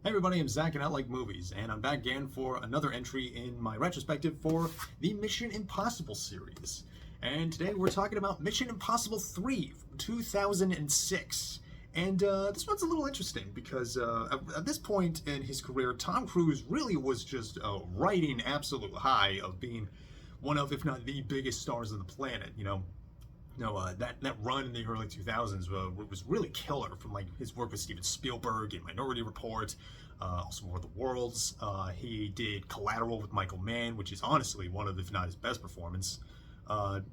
Hey everybody, I'm Zach and I like movies, and I'm back again for another entry in my retrospective for the Mission Impossible series. And today we're talking about Mission Impossible 3 from 2006. And this one's a little interesting because at this point in his career, Tom Cruise really was just riding absolute high of being one of, if not the biggest stars on the planet, that run in the early 2000s was really killer, from like his work with Steven Spielberg in Minority Report, also War of the Worlds. He did Collateral with Michael Mann, which is honestly one of, if not his best performance. That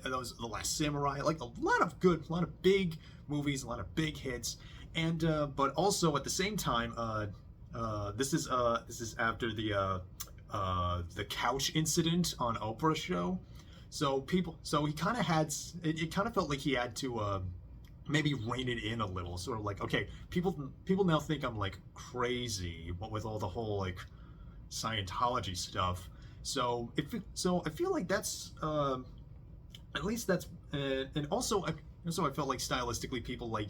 was The Last Samurai. Like a lot of big movies, a lot of big hits, and but also at the same time, this is after the couch incident on Oprah's show. So he kind of had, it kind of felt like he had to maybe rein it in a little, sort of like, okay, people now think I'm like crazy, what with all the whole like Scientology stuff. So I feel like that's at least that's, and also I felt like stylistically people like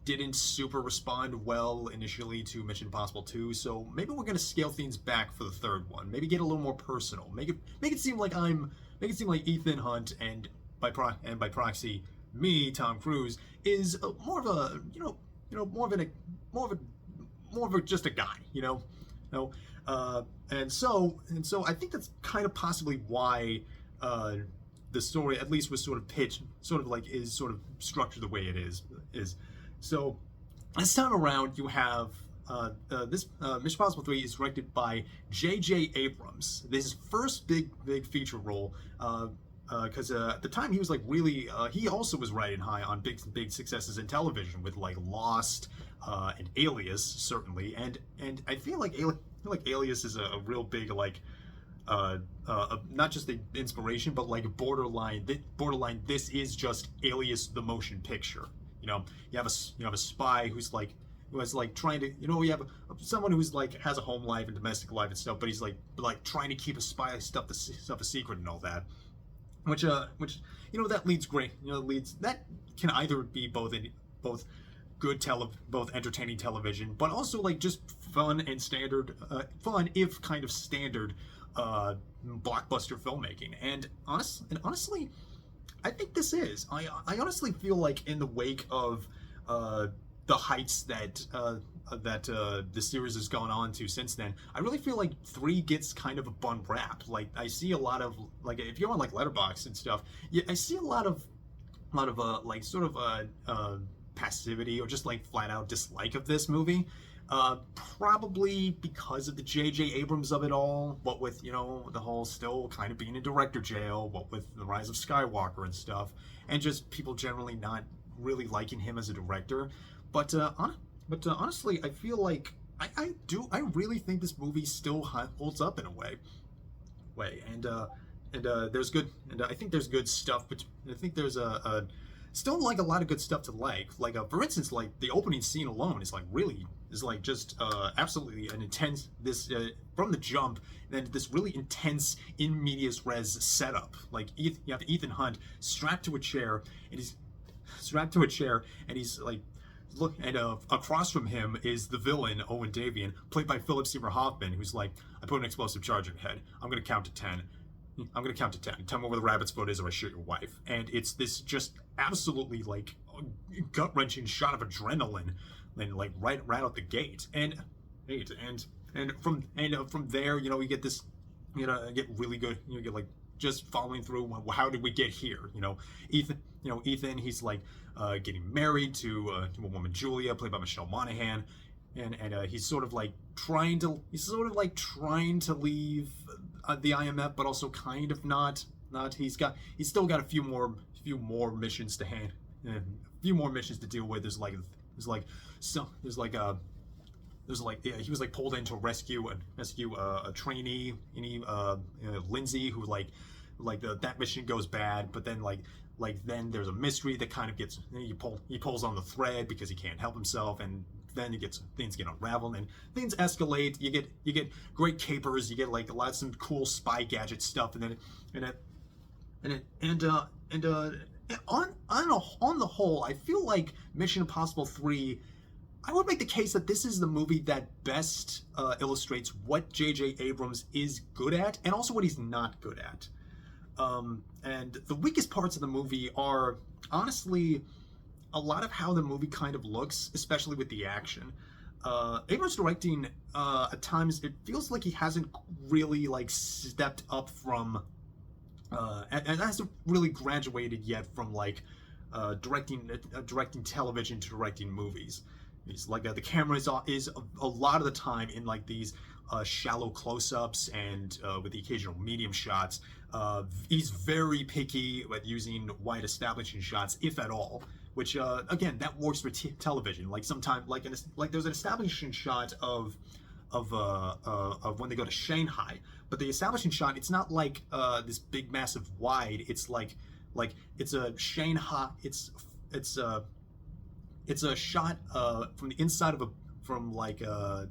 didn't super respond well initially to Mission Impossible 2, so maybe we're gonna scale things back for the third one. Maybe get a little more personal. Make it seem like Ethan Hunt, and by proxy me, Tom Cruise, is more of a just a guy, and so I think that's kind of possibly why the story at least was sort of pitched, is sort of structured the way it is. So this time around, you have this Mission Impossible 3 is directed by J.J. Abrams. This is his first big feature role, because at the time he was like really, he also was riding high on big successes in television with like Lost and Alias, certainly, and I feel like Alias is a real big like not just the inspiration, but like borderline this is just Alias the motion picture. You have a spy who is like trying to, you have someone who's like has a home life and domestic life and stuff, but he's like trying to keep a spy stuff a secret and all that, which that leads great, that can either be both entertaining television, but also like just fun and standard, fun if kind of standard blockbuster filmmaking. And honestly, I think this is. I honestly feel like in the wake of the heights that the series has gone on to since then, I really feel like 3 gets kind of a bum rap. Like I see a lot of, like, if you're on like Letterboxd and stuff, I see a lot of like sort of passivity or just like flat out dislike of this movie. Probably because of the J.J. Abrams of it all, what with, the whole still kind of being in director jail, what with the rise of Skywalker and stuff, and just people generally not really liking him as a director. But honestly, I feel like I really think this movie still holds up in a way, and there's good, and I think there's good stuff, but I think there's still like a lot of good stuff to like for instance, like the opening scene alone is just absolutely an intense, this from the jump, then this really intense in medias res setup. Like you have Ethan Hunt strapped to a chair, and he's like, look, and across from him is the villain Owen Davian, played by Philip Seymour Hoffman, who's like, I put an explosive charge in your head, I'm gonna count to 10. Tell me where the rabbit's foot is, or I shoot your wife. And it's this just absolutely like gut-wrenching shot of adrenaline, and like right out the gate. And from there, you get this, get really good. You get like just following through. Well, how did we get here? Ethan, he's like getting married to a woman, Julia, played by Michelle Monaghan. And he's sort of like trying to leave the IMF, but also kind of not. He's still got a few more missions to hand, a few more missions to deal with. He was like pulled in to rescue a trainee, Lindsay, who that mission goes bad, but then then there's a mystery that kind of gets, he pulls on the thread because he can't help himself, and then things get unraveled and things escalate. You get great capers, you get like some cool spy gadget stuff, and on the whole, I feel like Mission Impossible 3 I would make the case that this is the movie that best illustrates what J.J. Abrams is good at and also what he's not good at. And the weakest parts of the movie are, honestly, a lot of how the movie kind of looks, especially with the action. Abrams directing, at times, it feels like he hasn't really, like, stepped up from, and hasn't really graduated yet from, like, directing television to directing movies. He's like the camera is a lot of the time in like these shallow close-ups and with the occasional medium shots. He's very picky at using wide establishing shots, if at all. Which again, that works for television. Like sometimes, like there's an establishing shot of when they go to Shanghai, but the establishing shot, it's not like this big massive wide. It's like it's a Shanghai. It's a shot from the inside of from like a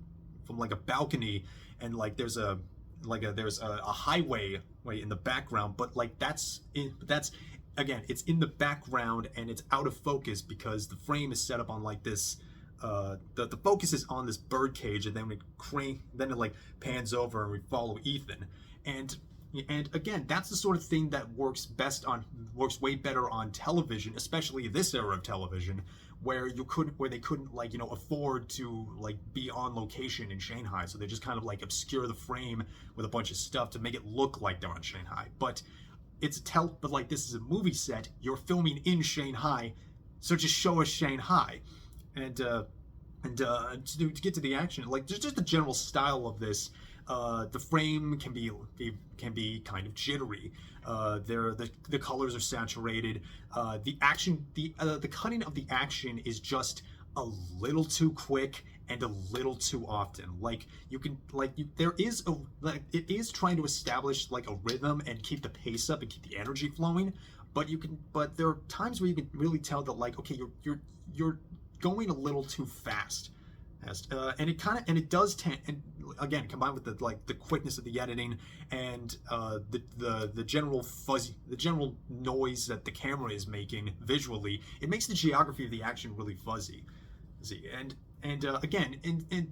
balcony, and like there's a highway in the background, but like that's again, it's in the background and it's out of focus because the frame is set up on like this. The focus is on this bird cage, and then it like pans over and we follow Ethan, and again, that's the sort of thing that works way better on television, especially this era of television, where they couldn't like, afford to like be on location in Shanghai, so they just kind of like obscure the frame with a bunch of stuff to make it look like they're on Shanghai. But but like this is a movie set, you're filming in Shanghai, so just show us Shanghai, and to get to the action, like just the general style of this. The frame can be kind of jittery. The colors are saturated. The action, the cutting of the action is just a little too quick and a little too often. Like it is trying to establish like a rhythm and keep the pace up and keep the energy flowing. But there are times where you can really tell that like, okay, you're going a little too fast. And it does tend, and again, combined with the quickness of the editing and the general noise that the camera is making visually, it makes the geography of the action really fuzzy. And again, and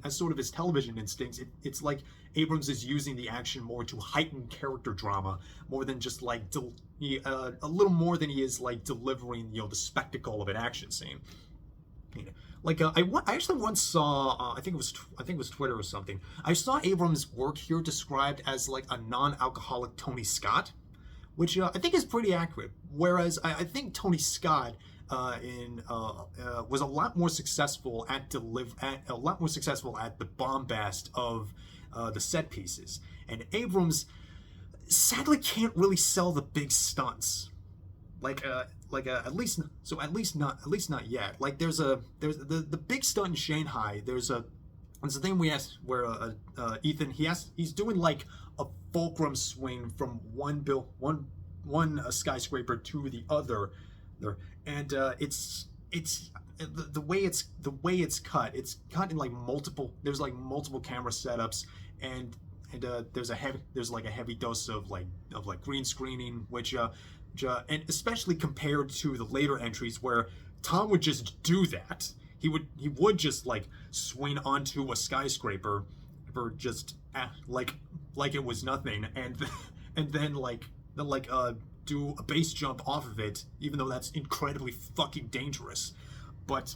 as sort of his television instincts, it's like Abrams is using the action more to heighten character drama more than just like a little more than he is like delivering the spectacle of an action scene. Like I actually once saw, I think it was Twitter or something. I saw Abrams' work here described as like a non-alcoholic Tony Scott, which I think is pretty accurate. Whereas I think Tony Scott was a lot more successful at the bombast of the set pieces, and Abrams sadly can't really sell the big stunts. At least not yet. Like there's the big stunt in Shanghai. There's a thing where Ethan he's doing like a fulcrum swing from one skyscraper to the other, and it's the way it's cut. It's cut in like multiple camera setups, and there's a heavy dose of green screening, which and especially compared to the later entries where Tom would just do that. He would just like swing onto a skyscraper for just like it was nothing, and then do a base jump off of it, even though that's incredibly fucking dangerous. But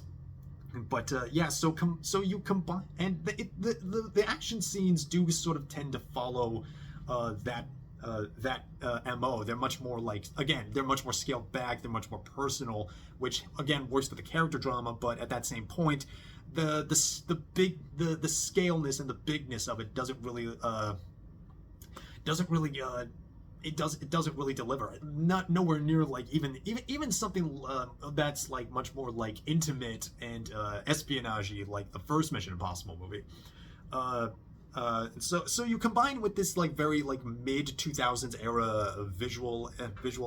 yeah, so you combine, and the action scenes do sort of tend to follow that MO. They're much more they're much more scaled back, they're much more personal, which again works for the character drama, but at that same point, the scaleness and the bigness of it doesn't really deliver. Not nowhere near like even something that's like much more like intimate and espionage-y, like the first Mission Impossible movie. So you combine with this like very like mid 2000s era visual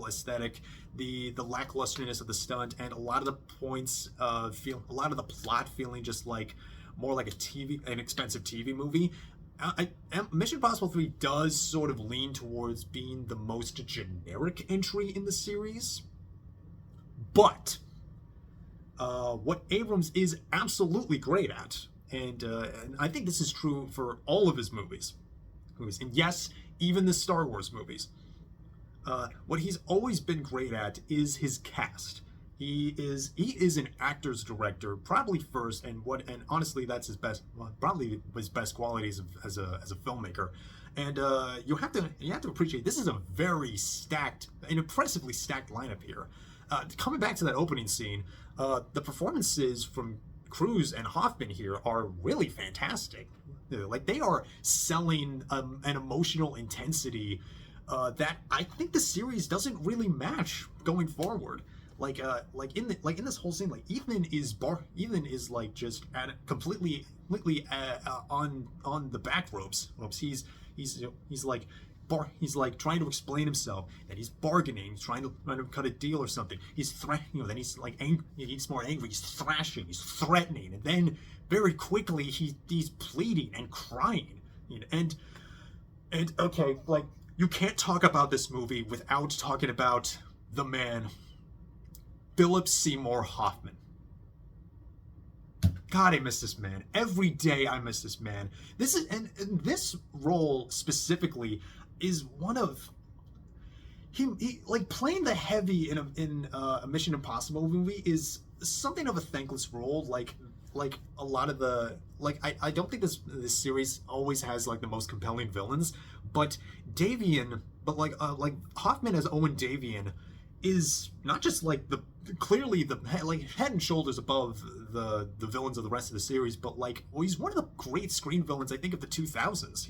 aesthetic, the lacklusterness of the stunt, and a lot of the points a lot of the plot feeling just like more like an expensive TV movie. Mission Impossible 3 does sort of lean towards being the most generic entry in the series, but what Abrams is absolutely great at, and I think this is true for all of his movies, and yes, even the Star Wars movies. What he's always been great at is his cast. He is an actor's director, probably first, and honestly, that's his best, well, probably his best qualities as a filmmaker. And you have to appreciate this is a very stacked, an impressively stacked lineup here. Coming back to that opening scene, the performances from Cruise and Hoffman here are really fantastic. Like they are selling an emotional intensity that I think the series doesn't really match going forward. Like in this whole scene, like Ethan is like just completely on the back ropes. He's trying to explain himself, and he's bargaining, he's trying to cut a deal or something. He's threatening, then he's like angry, he's more angry, he's thrashing, he's threatening, and then very quickly he's pleading and crying. And okay, like you can't talk about this movie without talking about the man Philip Seymour Hoffman. God, I miss this man. Every day I miss this man. And this role specifically is one of he like playing the heavy in a Mission Impossible movie is something of a thankless role. Like a lot of the I don't think this series always has like the most compelling villains, but Hoffman as Owen Davian is not just like clearly the head and shoulders above the villains of the rest of the series, but he's one of the great screen villains I think of the 2000s.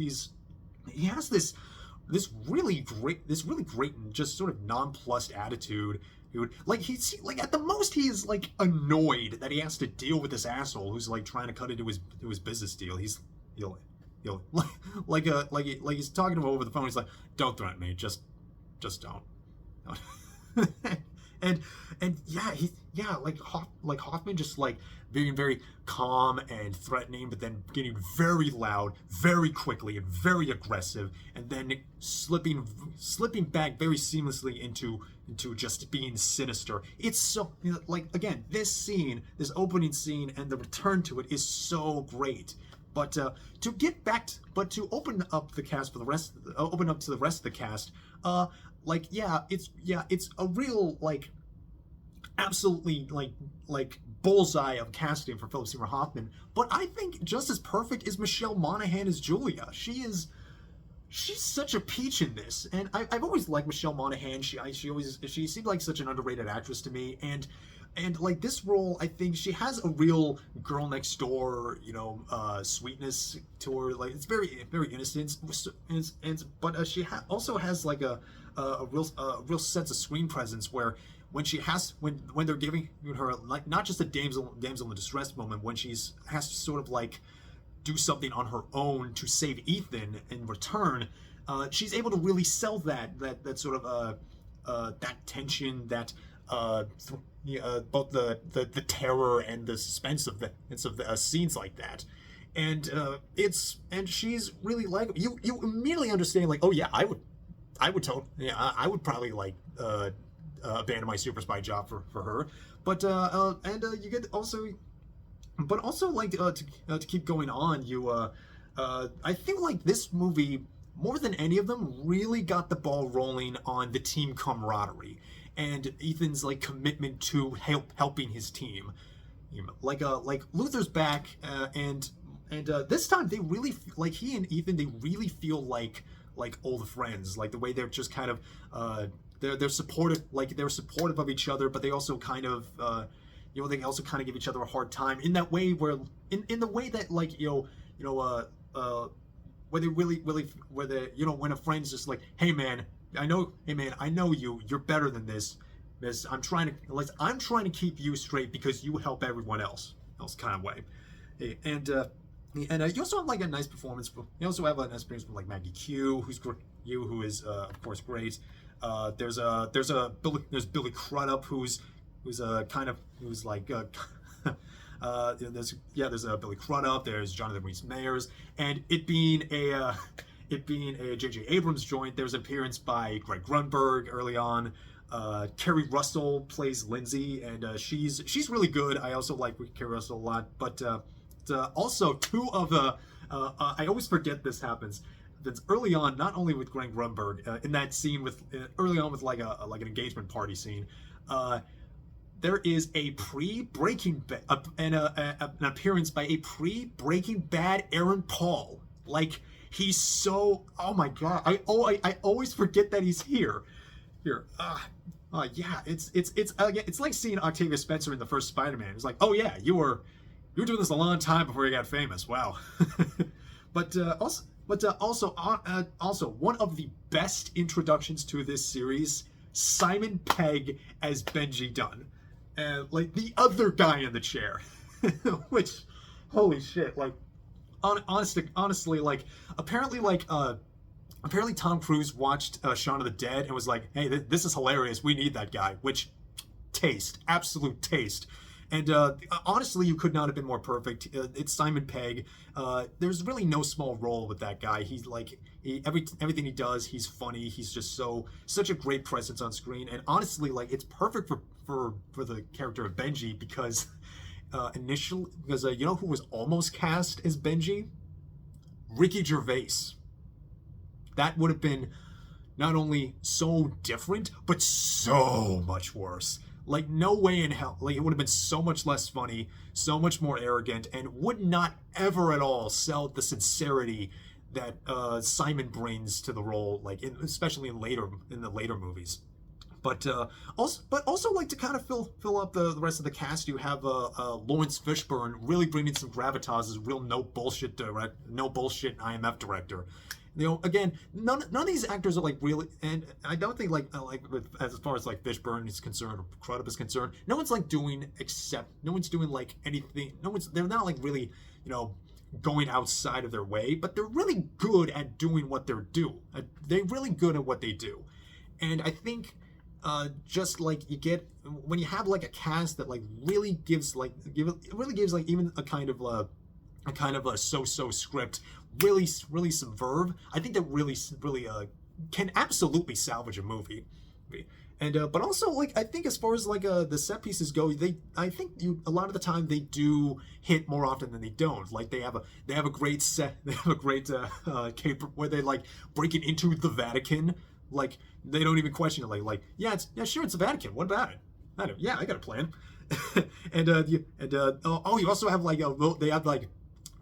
He has this really great and just sort of nonplussed attitude. He would at the most he is like annoyed that he has to deal with this asshole who's like trying to cut into his business deal. He's like he's talking to him over the phone. He's like, "Don't threaten me, just don't." and Hoffman just like being very calm and threatening, but then getting very loud very quickly and very aggressive, and then slipping back very seamlessly into just being sinister. It's so again, this opening scene and the return to it is so great. But to open up the cast for the rest of the cast, it's a real absolutely bullseye of casting for Philip Seymour Hoffman. But I think just as perfect is Michelle Monaghan as Julia. She's such a peach in this, and I've always liked Michelle Monaghan. She seemed like such an underrated actress to me, and like this role, I think she has a real girl next door, sweetness to her. Like it's very very innocent, but she also has like a real sense of screen presence where when they're giving her like not just a damsel in distress moment, when she's has to sort of like do something on her own to save Ethan in return, she's able to really sell that sort of that tension, that both the terror and the suspense of the scenes like that. And she's really like you immediately understand like, oh yeah, I would probably like abandon my super spy job for her. But you get also, but also like to keep going on, I think like this movie more than any of them really got the ball rolling on the team camaraderie and Ethan's like commitment to helping his team. Like Luther's back, and this time they really like he and Ethan, they really feel like old friends. Like the way they're just kind of they're supportive, they're supportive of each other, but they also kind of they also kind of give each other a hard time in that way where in the way that where they really where they when a friend's just like, hey man, I know you're better than this. I'm trying to keep you straight because you help everyone else kind of way. And you also have like a nice performance. You also have a nice performance from like Maggie Q, who is of course great. There's Billy Crudup, who's there's Billy Crudup. There's Jonathan Rhys-Meyers, and it being a J.J. Abrams joint, there's an appearance by Greg Grunberg early on. Kerry Russell plays Lindsay, and she's really good. I also like Kerry Russell a lot. But also two of the I always forget this happens. That's early on, not only with Greg Grunberg in that scene with early on with like an engagement party scene. There is a pre-Breaking Bad, an appearance by a pre-Breaking Bad Aaron Paul. Like, he's so, oh my god, I always forget that he's here. Yeah, it's like seeing Octavia Spencer in the first Spider-Man. It's like, oh yeah, you were doing this a long time before you got famous. Wow. Also one of the best introductions to this series, Simon Pegg as Benji Dunn. Like the other guy in the chair, which, holy shit! Like, honestly, like apparently Tom Cruise watched Shaun of the Dead and was like, "Hey, this is hilarious. We need that guy." Which, absolute taste. And honestly, you could not have been more perfect. It's Simon Pegg. There's really no small role with that guy. He's like everything he does. He's funny. He's just such a great presence on screen. And honestly, like it's perfect for the character of Benji because you know who was almost cast as Benji? Ricky Gervais. That would have been not only so different, but so much worse. Like, no way in hell. Like, it would have been so much less funny, so much more arrogant, and would not ever at all sell the sincerity that Simon brings to the role, like, especially in the later movies. But also like to kind of fill up the rest of the cast. You have Laurence Fishburne really bringing some gravitas as a real no bullshit IMF director. You know, again, none of these actors are like really, and I don't think as far as like Fishburne is concerned or Crudup is concerned, no one's doing like anything. They're not like really, you know, going outside of their way, but they're really good at doing what they're They're really good at what they do, and I think just like you get when you have like a cast that like really gives like even a kind of a so-so script really subverve. I think that really can absolutely salvage a movie. And but also like I think as far as like the set pieces go, I think a lot of the time they do hit more often than they don't. Like they have a great set, they have a great caper where they like breaking into the Vatican. Like they don't even question it. Like yeah, sure, it's the Vatican. What about it? I got a plan. You also have like they have like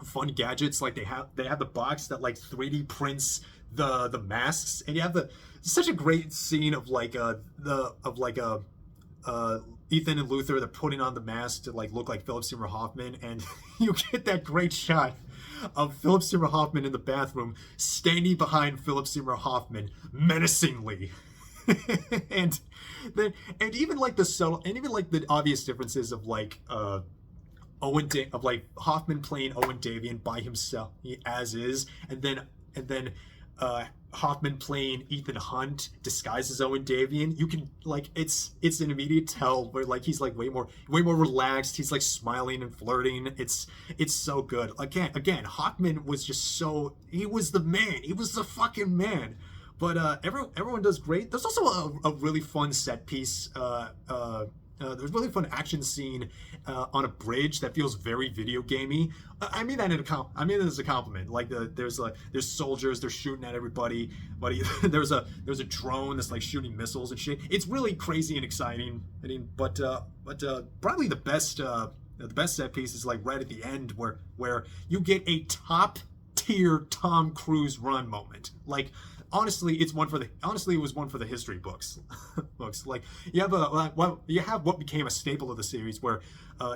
fun gadgets. Like they have the box that like 3D prints the masks, and you have such a great scene of Ethan and Luther, they're putting on the mask to like look like Philip Seymour Hoffman, and you get that great shot of Philip Seymour Hoffman in the bathroom standing behind Philip Seymour Hoffman menacingly. and even like the subtle and even like the obvious differences of like Hoffman playing Owen Davian by himself as is, and then Hoffman playing Ethan Hunt disguised as Owen Davian. You can like it's an immediate tell where like he's like way more relaxed. He's like smiling and flirting. It's so good. Again, Hoffman was just he was the man. He was the fucking man. But everyone does great. There's also a really fun set piece. There's a really fun action scene on a bridge that feels very video gamey. I mean that as a compliment. Like there's soldiers, they're shooting at everybody. But there's a drone that's like shooting missiles and shit. It's really crazy and exciting. I mean, but probably the best set piece is like right at the end where you get a top tier Tom Cruise run moment. Like. Honestly, it was one for the history books. Like you have what became a staple of the series, where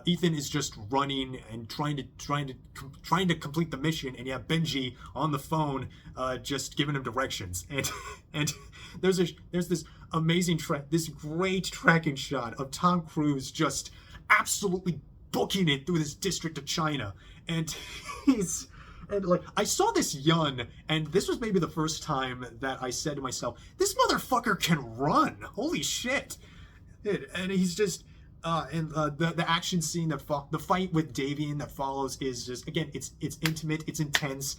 Ethan is just running and trying to complete the mission, and you have Benji on the phone, just giving him directions. And there's this amazing this great tracking shot of Tom Cruise just absolutely booking it through this district of China, and And like I saw this Yun, and this was maybe the first time that I said to myself, "This motherfucker can run! Holy shit!" And he's just, the action scene the fight with Davian that follows is just again, it's intimate, it's intense.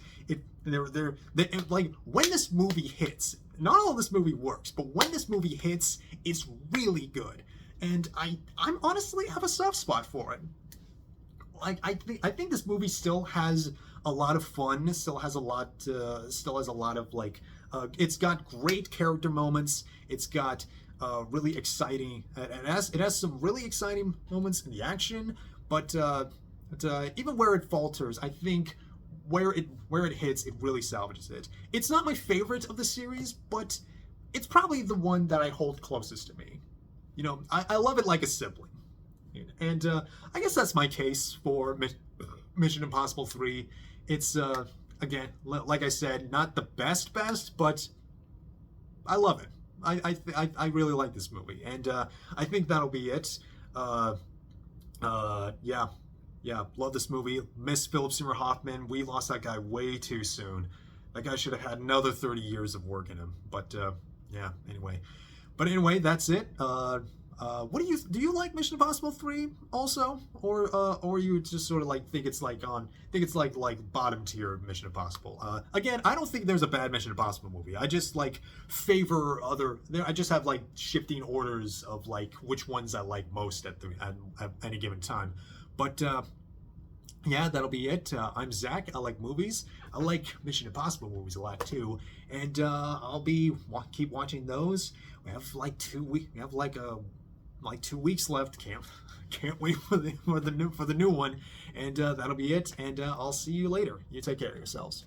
Like when this movie hits, not all this movie works, but when this movie hits, it's really good. And I'm honestly have a soft spot for it. Like I think this movie still has a lot of fun, still has a lot of like, it's got great character moments. It's got really exciting, it has some really exciting moments in the action, but even where it falters, I think where it hits, it really salvages it. It's not my favorite of the series, but it's probably the one that I hold closest to me. You know, I love it like a sibling. And I guess that's my case for Mission Impossible 3. It's, again, like I said, not the best, but I love it. I really like this movie. And I think that'll be it. Yeah, love this movie. Miss Philip Seymour Hoffman. We lost that guy way too soon. That guy should have had another 30 years of work in him. But, yeah, anyway. But anyway, that's it. What do you like Mission Impossible 3 also, or you just sort of like think it's like bottom tier Mission Impossible? Again, I don't think there's a bad Mission Impossible movie. I just like favor I just have like shifting orders of like which ones I like most at any given time. But yeah, that'll be it. I'm Zach. I like movies. I like Mission Impossible movies a lot too, and I'll keep watching those. We have like 2 weeks. We have like 2 weeks left. Can't wait for the new one, and that'll be it. And I'll see you later. You take care of yourselves.